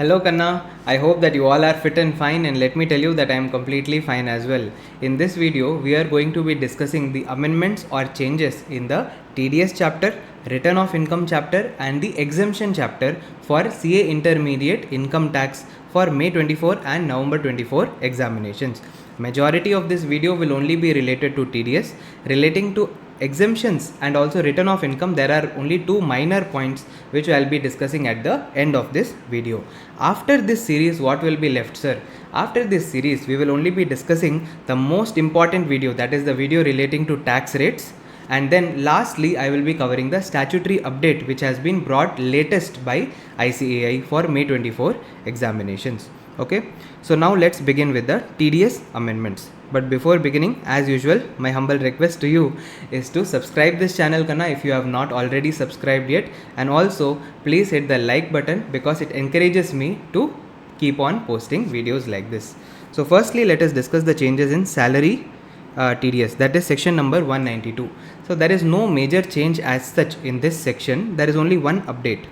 Hello Kanna, I hope that you all are fit and fine, and let me tell you that I am completely fine as well. In this video, we are going to be discussing the amendments or changes in the TDS chapter, Return of Income chapter and the Exemption chapter for CA Intermediate Income Tax for May 24 and November 24 examinations. Majority of this video will only be related to TDS. Relating to exemptions and also return of income, there are only two minor points which I'll be discussing at the end of this video. After this series, what will be left, sir? After this series, we will only be discussing the most important video, that is the video relating to tax rates, and then lastly I will be covering the statutory update which has been brought latest by ICAI for May 24 examinations. Okay, so now let's begin with the TDS amendments. But before beginning, as usual, my humble request to you is to subscribe this channel Kanna if you have not already subscribed yet, and also please hit the like button because it encourages me to keep on posting videos like this. So firstly, let us discuss the changes in salary TDS, that is section number 192. So there is no major change as such in this section. There is only one update.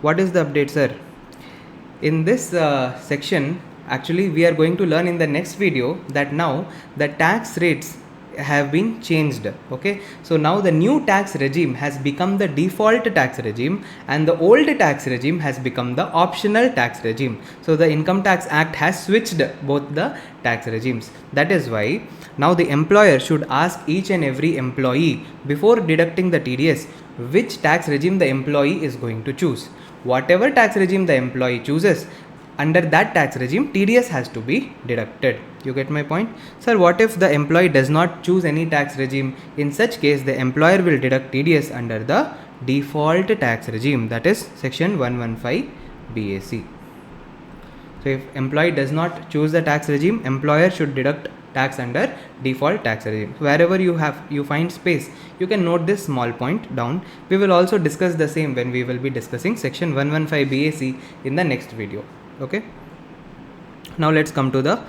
What is the update, sir? In this section, actually we are going to learn in the next video that now the tax rates have been changed. Okay, so now the new tax regime has become the default tax regime and the old tax regime has become the optional tax regime. So the Income Tax Act has switched both the tax regimes. That is why now the employer should ask each and every employee before deducting the TDS which tax regime the employee is going to choose. Whatever tax regime the employee chooses, under that tax regime TDS has to be deducted. You get my point? Sir, what if the employee does not choose any tax regime? In such case, the employer will deduct TDS under the default tax regime, that is section 115 BAC. So if employee does not choose the tax regime, employer should deduct tax under default tax regime. Wherever you find space, you can note this small point down. We will also discuss the same when we will be discussing section 115 BAC in the next video. Okay, now let's come to the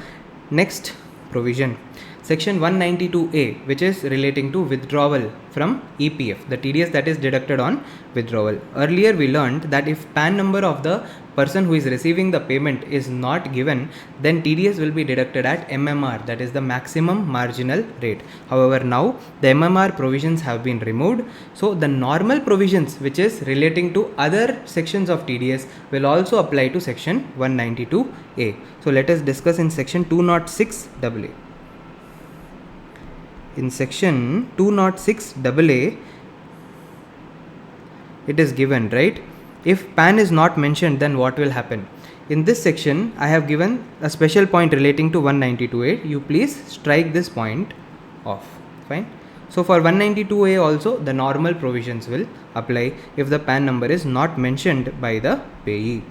next provision, section 192A, which is relating to withdrawal from EPF, the TDS that is deducted on withdrawal. Earlier we learned that if PAN number of the person who is receiving the payment is not given, then TDS will be deducted at MMR, that is the maximum marginal rate. However, now the MMR provisions have been removed, so the normal provisions which is relating to other sections of TDS will also apply to section 192A. So let us discuss in section 206AA. In section 206AA, it is given, right? If PAN is not mentioned, then what will happen? In this section, I have given a special point relating to 192A. You please strike this point off. Fine. So for 192A also, the normal provisions will apply if the PAN number is not mentioned by the payee.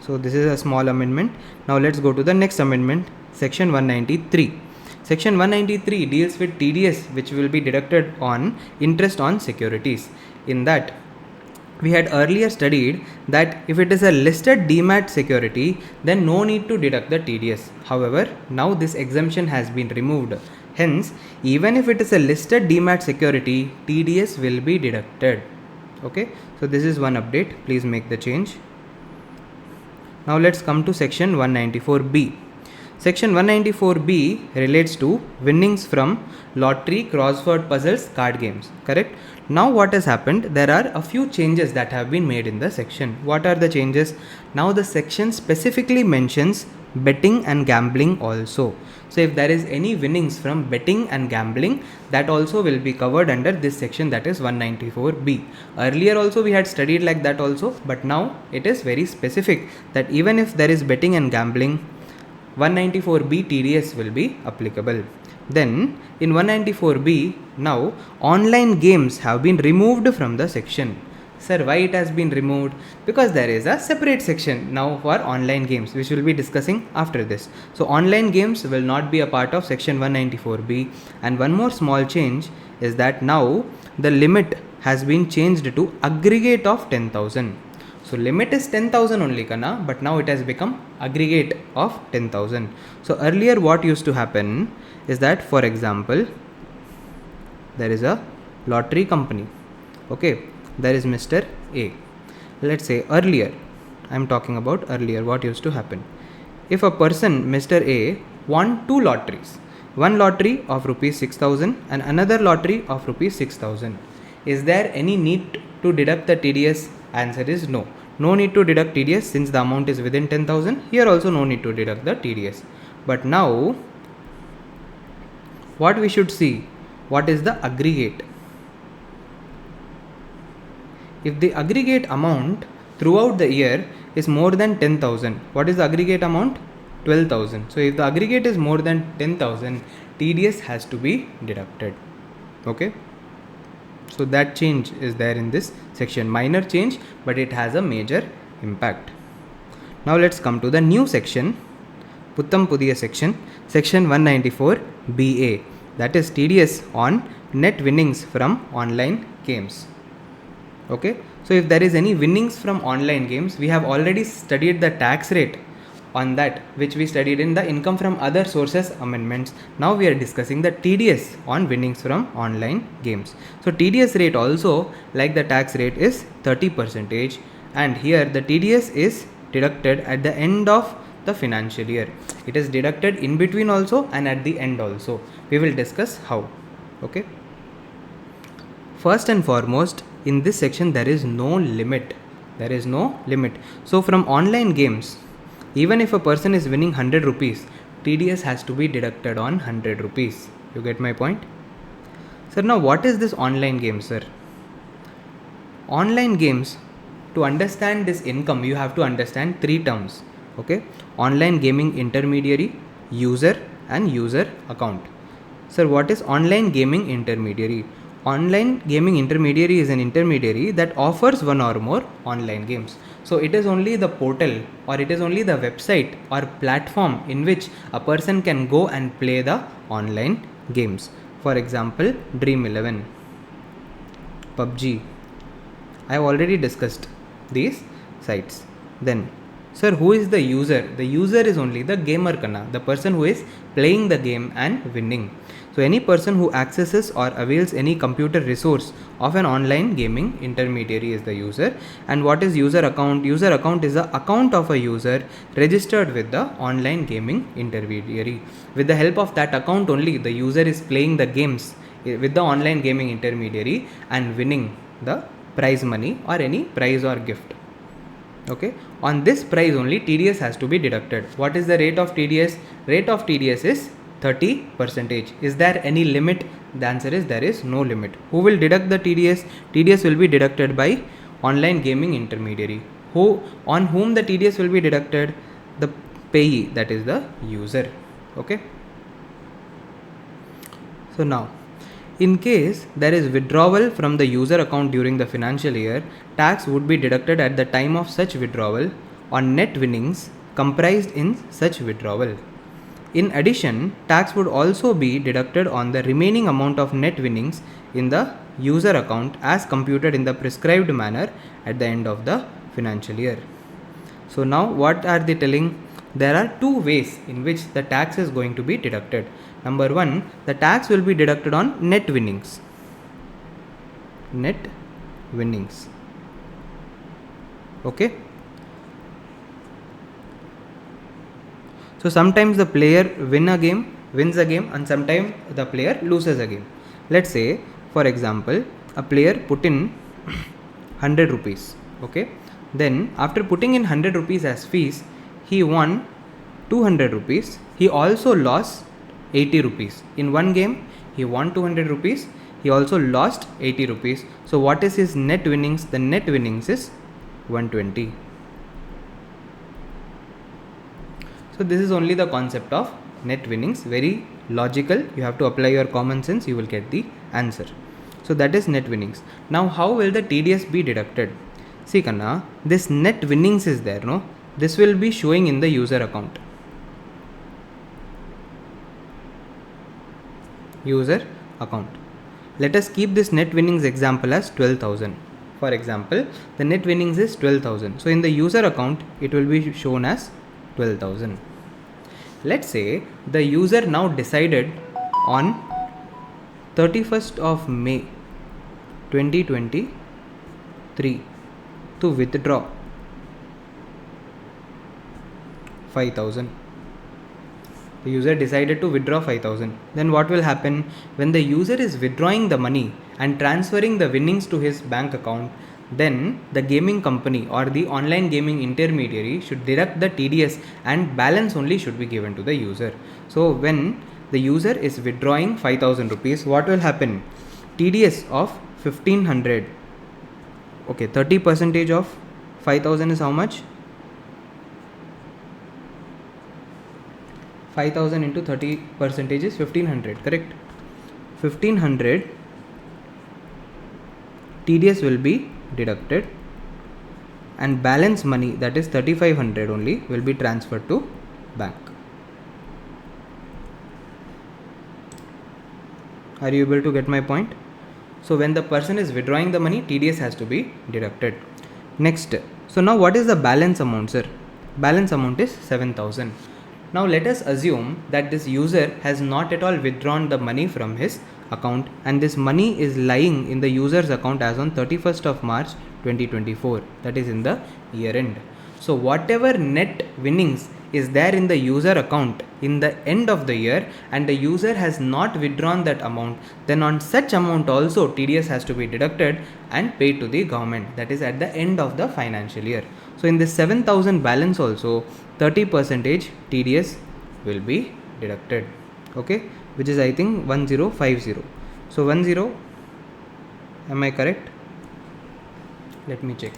So this is a small amendment. Now let's go to the next amendment, section 193. Section 193 deals with TDS which will be deducted on interest on securities. In that, we had earlier studied that if it is a listed demat security, then no need to deduct the TDS. However, now this exemption has been removed. Hence, even if it is a listed demat security, TDS will be deducted. Okay, so this is one update. Please make the change. Now let's come to section 194B. Section 194B relates to winnings from lottery, crossword puzzles, card games. Correct? Now what has happened? There are a few changes that have been made in the section. What are the changes? Now the section specifically mentions betting and gambling also. So if there is any winnings from betting and gambling, that also will be covered under this section, that is 194B. Earlier also we had studied like that also, but now it is very specific that even if there is betting and gambling, 194B TDS will be applicable. Then in 194B, now online games have been removed from the section. Sir, why it has been removed? Because there is a separate section now for online games, which we will be discussing after this. So online games will not be a part of section 194B. And one more small change is that now the limit has been changed to aggregate of 10,000. So limit is 10,000 only Kanna, but now it has become aggregate of 10,000. So earlier what used to happen is that, for example, there is a lottery company. Okay, there is Mr. A. Let's say earlier I am talking about earlier what used to happen. If a person, Mr. A, won two lotteries, one lottery of rupees 6,000 and another lottery of rupees 6,000, is there any need to deduct the TDS? Answer is no. No need to deduct TDS since the amount is within 10,000. Here also no need to deduct the TDS. But now, what we should see, what is the aggregate? If the aggregate amount throughout the year is more than 10,000, what is the aggregate amount? 12,000. So if the aggregate is more than 10,000, TDS has to be deducted. Okay. So that change is there in this section. Minor change, but it has a major impact. Now let's come to the new section. Puttam Pudiya section. Section 194 BA. That is TDS on net winnings from online games. Okay. So if there is any winnings from online games, we have already studied the tax rate on that, which we studied in the income from other sources amendments. Now we are discussing the TDS on winnings from online games. So TDS rate also, like the tax rate, is 30%, and here the TDS is deducted at the end of the financial year. It is deducted in between also and at the end also. We will discuss how. Okay. First and foremost, in this section there is no limit. There is no limit. So from online games, even if a person is winning 100 rupees, TDS has to be deducted on 100 rupees. You get my point? Sir, now what is this online game, sir? Online games, to understand this income, you have to understand three terms. Okay? Online gaming intermediary, user, and user account. Sir, what is online gaming intermediary? Online gaming intermediary is an intermediary that offers one or more online games. So it is only the portal, or it is only the website or platform in which a person can go and play the online games. For example, Dream 11, PUBG. I have already discussed these sites. Then, sir, who is the user? The user is only the gamer kana, the person who is playing the game and winning. So any person who accesses or avails any computer resource of an online gaming intermediary is the user. And what is user account? User account is the account of a user registered with the online gaming intermediary. With the help of that account only, the user is playing the games with the online gaming intermediary and winning the prize money or any prize or gift. Okay, on this price only TDS has to be deducted. What is the rate of TDS? Rate of TDS is 30%. Is there any limit? The answer is there is no limit. Who will deduct the TDS? TDS will be deducted by online gaming intermediary. On whom the TDS will be deducted? The payee, that is the user. Okay. So now, in case there is withdrawal from the user account during the financial year, tax would be deducted at the time of such withdrawal on net winnings comprised in such withdrawal. In addition, tax would also be deducted on the remaining amount of net winnings in the user account as computed in the prescribed manner at the end of the financial year. So now what are they telling? There are two ways in which the tax is going to be deducted. Number one, the tax will be deducted on net winnings. Net winnings. Okay. So sometimes the player wins a game and sometimes the player loses a game. Let's say, for example, a player put in 100 rupees. Okay. Then after putting in 100 rupees as fees, he won 200 rupees. He also lost 80 rupees. In one game, he won 200 rupees. He also lost 80 rupees. So what is his net winnings? The net winnings is 120. So this is only the concept of net winnings. Very logical. You have to apply your common sense. You will get the answer. So that is net winnings. Now how will the TDS be deducted? See Kanna, this net winnings is there, no? This will be showing in the user account. User account. Let us keep this net winnings example as 12,000. For example, the net winnings is 12,000. So in the user account, it will be shown as 12,000. Let's say the user now decided on 31st of May 2023 to withdraw 5,000. The user decided to withdraw 5,000. Then what will happen when the user is withdrawing the money and transferring the winnings to his bank account? Then the gaming company or the online gaming intermediary should deduct the TDS and balance only should be given to the user. So when the user is withdrawing 5,000 rupees, what will happen? TDS of 1500. Okay, 30% of 5,000 is how much? 5,000 into 30% is 1500, correct? 1500 TDS will be deducted and balance money, that is 3,500 only, will be transferred to bank. Are you able to get my point? So when the person is withdrawing the money, TDS has to be deducted. Next, so now what is the balance amount, sir? Balance amount is 7,000. Now let us assume that this user has not at all withdrawn the money from his account and this money is lying in the user's account as on 31st of March 2024, that is in the year end. So whatever net winnings is there in the user account in the end of the year and the user has not withdrawn that amount, then on such amount also TDS has to be deducted and paid to the government, that is at the end of the financial year. So in this 7,000 balance also 30% TDS will be deducted, okay, which is I think 1050. So 10, am I correct? Let me check.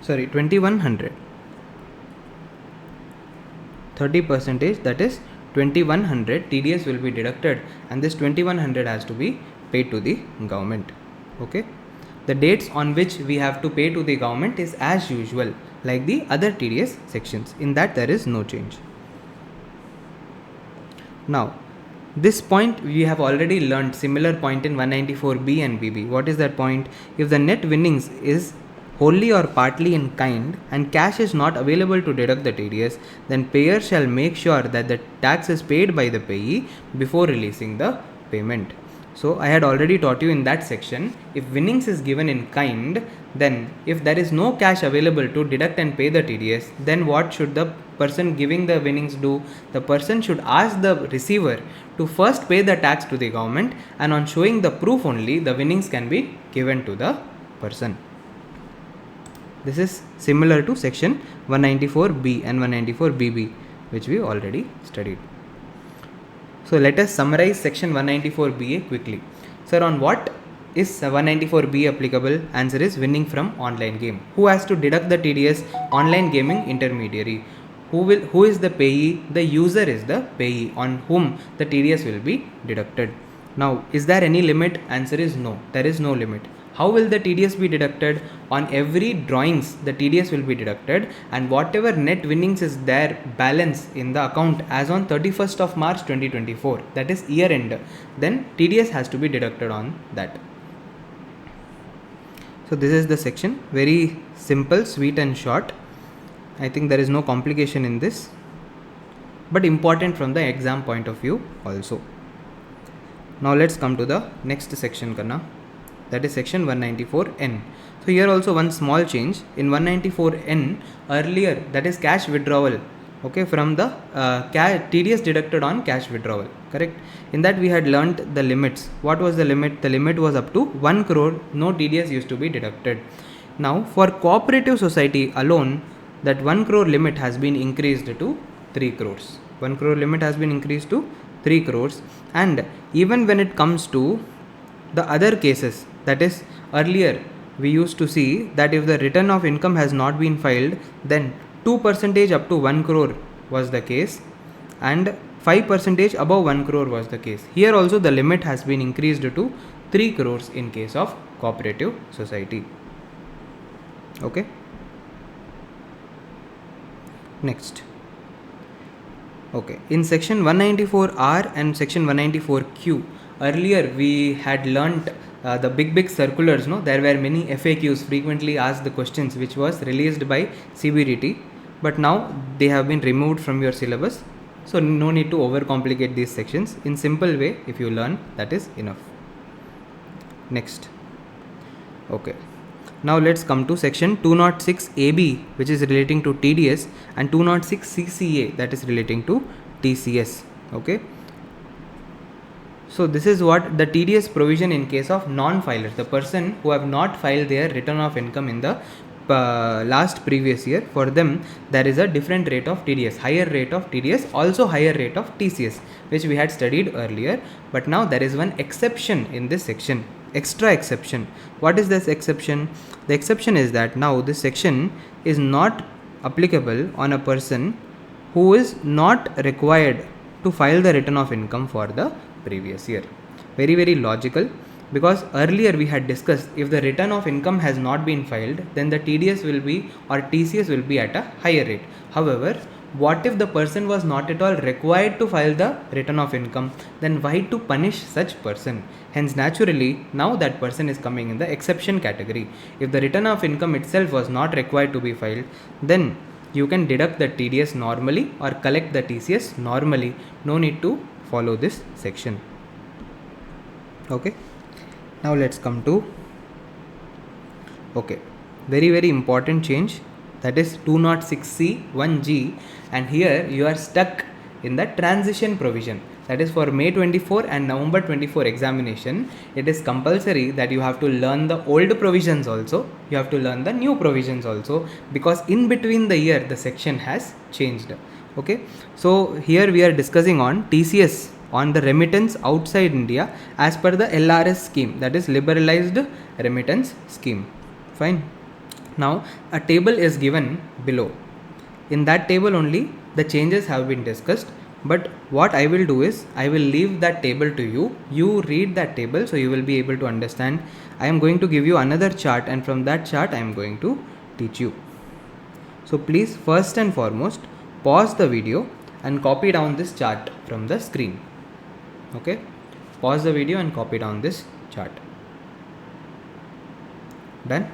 Sorry, 2100. 30%, that is 2100 TDS will be deducted and this 2100 has to be paid to the government. Okay, the dates on which we have to pay to the government is as usual like the other TDS sections. In that there is no change. Now this point we have already learnt similar point in 194B and BB. What is that point? If the net winnings is wholly or partly in kind and cash is not available to deduct the TDS, then payer shall make sure that the tax is paid by the payee before releasing the payment. So I had already taught you in that section, if winnings is given in kind, then if there is no cash available to deduct and pay the TDS, then what should the person giving the winnings do? The person should ask the receiver to first pay the tax to the government, and on showing the proof only the winnings can be given to the person. This is similar to section 194B and 194BB, which we already studied. So let us summarize section 194BA quickly. Sir, on what is 194B applicable? Answer is winning from online game. Who has to deduct the TDS? Online gaming intermediary. Who is the payee? The user is the payee on whom the TDS will be deducted. Now, is there any limit? Answer is no. There is no limit. How will the TDS be deducted? On every drawings, the TDS will be deducted, and whatever net winnings is there balance in the account as on 31st of March 2024, that is year end, then TDS has to be deducted on that. So this is the section, very simple, sweet and short. I think there is no complication in this, but important from the exam point of view also. Now let's come to the next section, Kanna. That is section 194N. So here also one small change. In 194N, earlier, that is cash withdrawal, okay, from the TDS deducted on cash withdrawal, correct? In that we had learnt the limits. What was the limit? The limit was up to 1 crore, no TDS used to be deducted. Now for cooperative society alone, that 1 crore limit has been increased to 3 crores. 1 crore limit has been increased to 3 crores. And even when it comes to the other cases, that is earlier we used to see that if the return of income has not been filed, then 2% up to 1 crore was the case and 5% above 1 crore was the case. Here also the limit has been increased to 3 crores in case of cooperative society. Okay. Next. Okay. In section 194R and section 194Q, earlier we had learnt the big circulars, no? There were many FAQs, frequently asked the questions, which was released by CBDT, but now they have been removed from your syllabus, so no need to overcomplicate these sections. In simple way, if you learn, that is enough. Next, Okay. Now let's come to section 206 AB, which is relating to TDS, and 206 CCA, that is relating to TCS. Okay. So this is what the TDS provision in case of non-filers, the person who have not filed their return of income in the last previous year. For them there is a different rate of TDS, higher rate of TDS, also higher rate of TCS, which we had studied earlier. But now there is one exception in this section, extra exception. What is this exception? The exception is that now this section is not applicable on a person who is not required to file the return of income for the previous year. Very logical, because earlier we had discussed if the return of income has not been filed, then the TDS will be or TCS will be at a higher rate. However, what if the person was not at all required to file the return of income? Then why to punish such person? Hence naturally now that person is coming in the exception category. If the return of income itself was not required to be filed, then you can deduct the TDS normally or collect the TCS normally. No need to follow this section. Okay. Now let's come to very important change, that is 206C 1G, and here you are stuck in the transition provision. That is for May 24 and November 24 examination. It is compulsory that you have to learn the old provisions also, you have to learn the new provisions also, because in between the year the section has changed. Okay, so here we are discussing on TCS on the remittance outside India as per the LRS scheme, that is liberalized remittance scheme. Fine. Now a table is given below. In that table only the changes have been discussed, but what I will do is I will leave that table to you. You read that table so you will be able to understand. I am going to give you another chart, and from that chart I am going to teach you. So please, first and foremost, pause the video and copy down this chart from the screen. Okay, pause the video and copy down this chart. Done.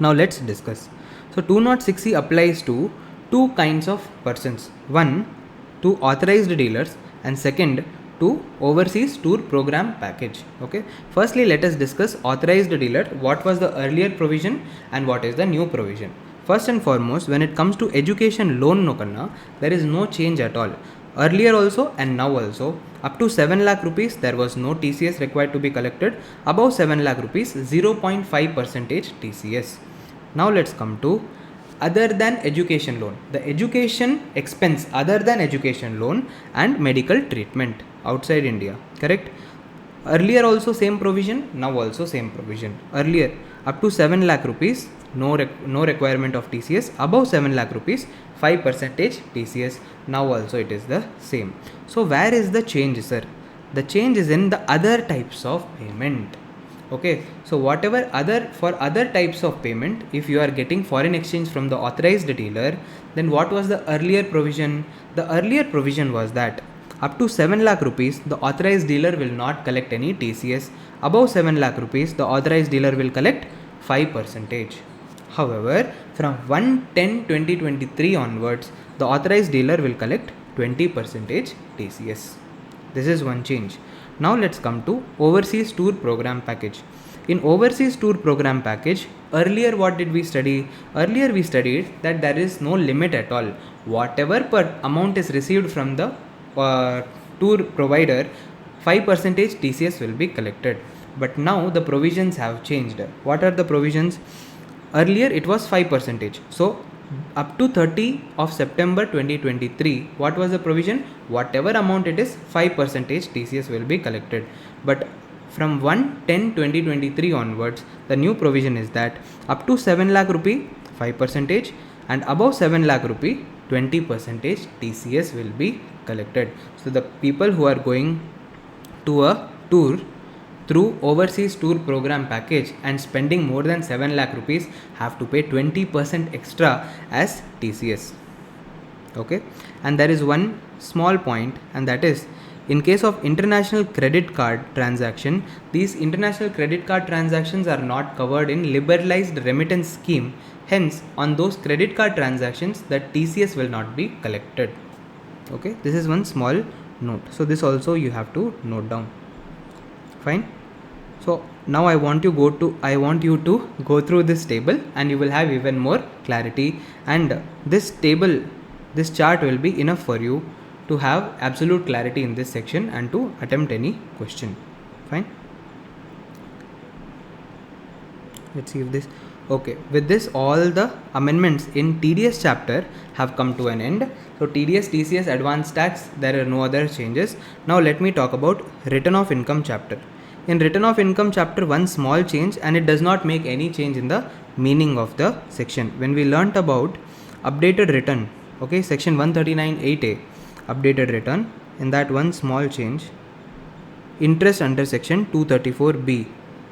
Now let's discuss. So 206C applies to two kinds of persons. One, to authorized dealers, and second, to overseas tour program package. Okay, firstly let us discuss authorized dealer. What was the earlier provision and what is the new provision? First and foremost, when it comes to education loan nokanna, there is no change at all. Earlier also and now also, up to 7 lakh rupees there was no TCS required to be collected. Above 7 lakh rupees, 0.5% TCS. Now let's come to other than education loan, the education expense other than education loan and medical treatment outside India. Correct? Earlier also same provision, now also same provision. Earlier up to 7 lakh rupees, no requirement of TCS. Above 7 lakh rupees, 5% TCS. Now also it is the same. So where is the change, sir? The change is in the other types of payment. Okay, so whatever for other types of payment, if you are getting foreign exchange from the authorized dealer, then what was the earlier provision? The earlier provision was that up to 7 lakh rupees, the authorized dealer will not collect any TCS. Above 7 lakh rupees, the authorized dealer will collect 5%. However, from 1/10/2023 onwards, the authorized dealer will collect 20% TCS. This is one change. Now let's come to overseas tour program package. In overseas tour program package, earlier what did we study? Earlier we studied that there is no limit at all. Whatever per amount is received from the tour provider, 5% TCS will be collected. But now the provisions have changed. What are the provisions? Earlier it was 5%. So up to 30 of September 2023, what was the provision? Whatever amount it is, 5% TCS will be collected. But from 1/10/2023 onwards, the new provision is that up to 7 lakh rupee, 5%, and above 7 lakh rupee, 20% TCS will be collected. So the people who are going to a tour through overseas tour program package and spending more than 7 lakh rupees have to pay 20% extra as TCS. Okay, and there is one small point, and that is in case of international credit card transaction, these international credit card transactions are not covered in liberalized remittance scheme. Hence, on those credit card transactions, the TCS will not be collected. Okay, this is one small note. So this also you have to note down. Fine. So now I want you to go through this table, and you will have even more clarity, and this chart will be enough for you to have absolute clarity in this section and to attempt any question. Fine. Let's see if this. Okay, with this all the amendments in TDS chapter have come to an end. So TDS, TCS, advanced tax, there are no other changes. Now let me talk about return of income chapter. In return of income chapter, one small change, and it does not make any change in the meaning of the section. When we learnt about updated return, okay, section 139(8)(a), updated return, in that one small change, interest under section 234(b).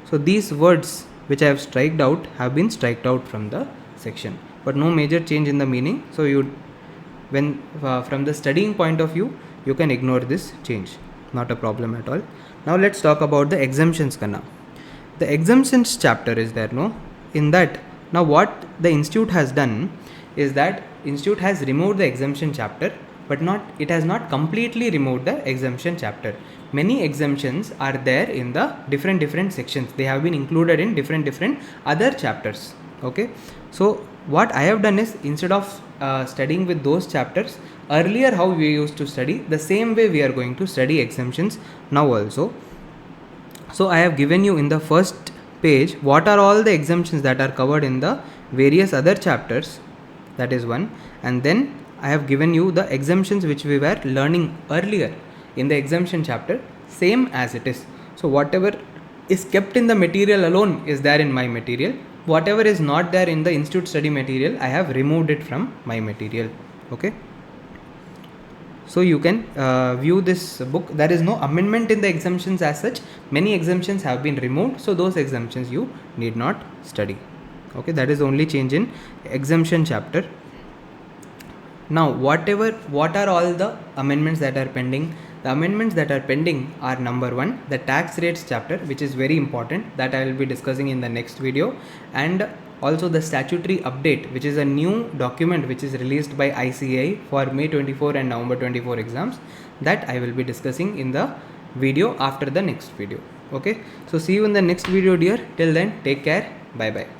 So these words which I have striked out have been striked out from the section, but no major change in the meaning. So from the studying point of view, you can ignore this change, not a problem at all. Now let's talk about the exemptions kana. The exemptions chapter is there, no? In that, now what the institute has done is that institute has removed the exemption chapter, but it has not completely removed the exemption chapter. Many exemptions are there in the different sections. They have been included in different other chapters. Okay, so what I have done is, instead of studying with those chapters earlier how we used to study, the same way we are going to study exemptions now also. So I have given you in the first page what are all the exemptions that are covered in the various other chapters. That is one. And then I have given you the exemptions which we were learning earlier in the exemption chapter, same as it is. So whatever is kept in the material alone is there in my material. Whatever is not there in the institute study material, I have removed it from my material. Okay. So you can view this book. There is no amendment in the exemptions as such. Many exemptions have been removed. So those exemptions you need not study. Okay. That is the only change in exemption chapter. Now what are all the amendments that are pending? The amendments that are pending are: number 1, the tax rates chapter, which is very important, that I will be discussing in the next video, and also the statutory update, which is a new document which is released by ICAI for May 24 and November 24 exams, that I will be discussing in the video after the next video. Okay, so see you in the next video, dear. Till then, take care. Bye bye.